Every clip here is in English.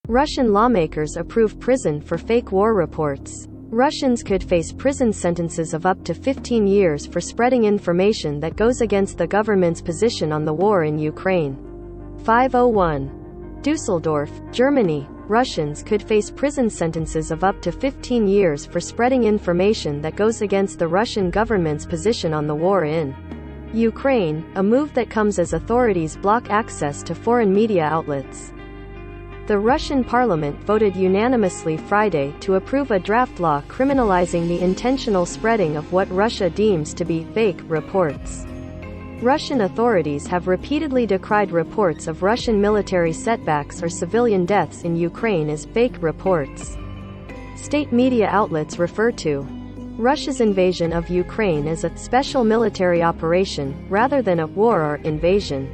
Russian lawmakers approve prison for fake war reports. Russians could face prison sentences of up to 15 years for spreading information that goes against the government's position on the war in Ukraine. 501. Düsseldorf, Germany. Russians could face prison sentences of up to 15 years for spreading information that goes against the Russian government's position on the war in Ukraine, a move that comes as authorities block access to foreign media outlets. The Russian parliament voted unanimously Friday to approve a draft law criminalizing the intentional spreading of what Russia deems to be fake reports. Russian authorities have repeatedly decried reports of Russian military setbacks or civilian deaths in Ukraine as fake reports. State media outlets refer to Russia's invasion of Ukraine as a special military operation, rather than a war or invasion.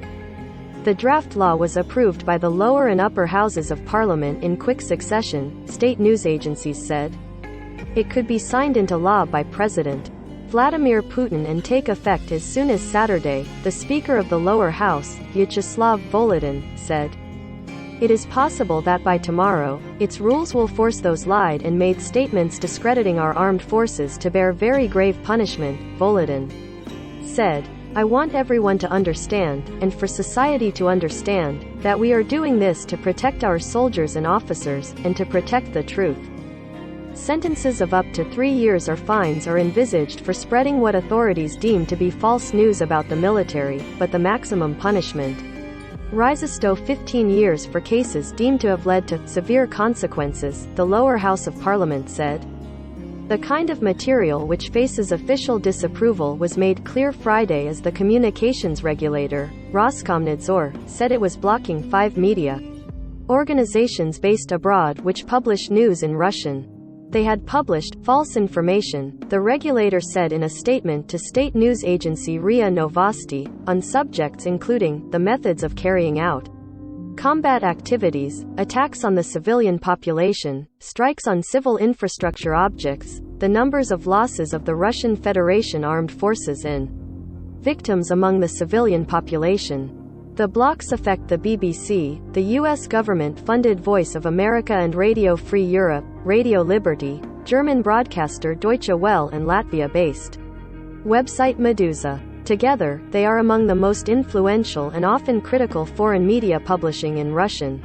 The draft law was approved by the lower and upper houses of parliament in quick succession, state news agencies said. It could be signed into law by President Vladimir Putin and take effect as soon as Saturday, the Speaker of the lower house, Vyacheslav Volodin, said. It is possible that by tomorrow, its rules will force those lied and made statements discrediting our armed forces to bear very grave punishment, Volodin said. I want everyone to understand, and for society to understand, that we are doing this to protect our soldiers and officers, and to protect the truth. Sentences of up to 3 years or fines are envisaged for spreading what authorities deem to be false news about the military, but the maximum punishment rises to 15 years for cases deemed to have led to severe consequences, the lower house of parliament said. The kind of material which faces official disapproval was made clear Friday as the communications regulator, Roskomnadzor, said it was blocking 5 media organizations based abroad which publish news in Russian. They had published false information, the regulator said in a statement to state news agency RIA Novosti, on subjects including the methods of carrying out combat activities, attacks on the civilian population, strikes on civil infrastructure objects, the numbers of losses of the Russian Federation armed forces and victims among the civilian population. The blocks affect the BBC, the U.S. government-funded Voice of America and Radio Free Europe, Radio Liberty, German broadcaster Deutsche Welle and Latvia-based website Meduza. Together, they are among the most influential and often critical foreign media publishing in Russian.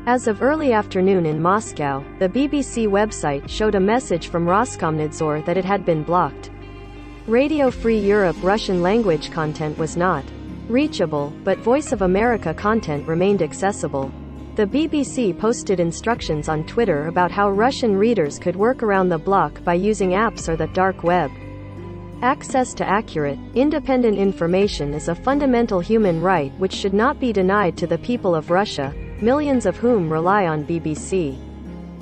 As of early afternoon in Moscow, the BBC website showed a message from Roskomnadzor that it had been blocked. Radio Free Europe Russian language content was not reachable, but Voice of America content remained accessible. The BBC posted instructions on Twitter about how Russian readers could work around the block by using apps or the dark web. Access to accurate, independent information is a fundamental human right which should not be denied to the people of Russia, millions of whom rely on BBC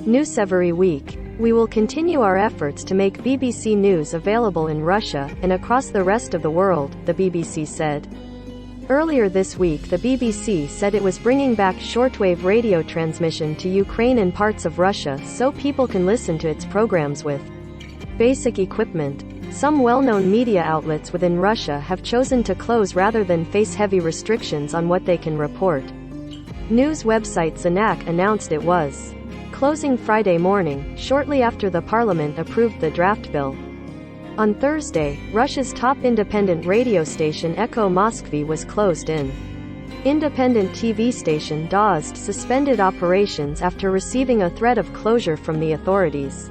News every week. We will continue our efforts to make BBC News available in Russia and across the rest of the world, the BBC said. Earlier this week the BBC said it was bringing back shortwave radio transmission to Ukraine and parts of Russia so people can listen to its programs with basic equipment. Some well-known media outlets within Russia have chosen to close rather than face heavy restrictions on what they can report. News website Zanak announced it was closing Friday morning, shortly after the parliament approved the draft bill. On Thursday, Russia's top independent radio station Echo Moskvy was closed in. Independent TV station Dozd suspended operations after receiving a threat of closure from the authorities.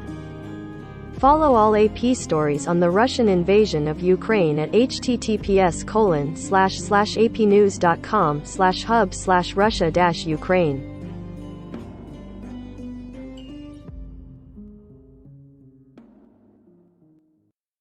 Follow all AP stories on the Russian invasion of Ukraine at https://apnews.com/hub/Russia-Ukraine.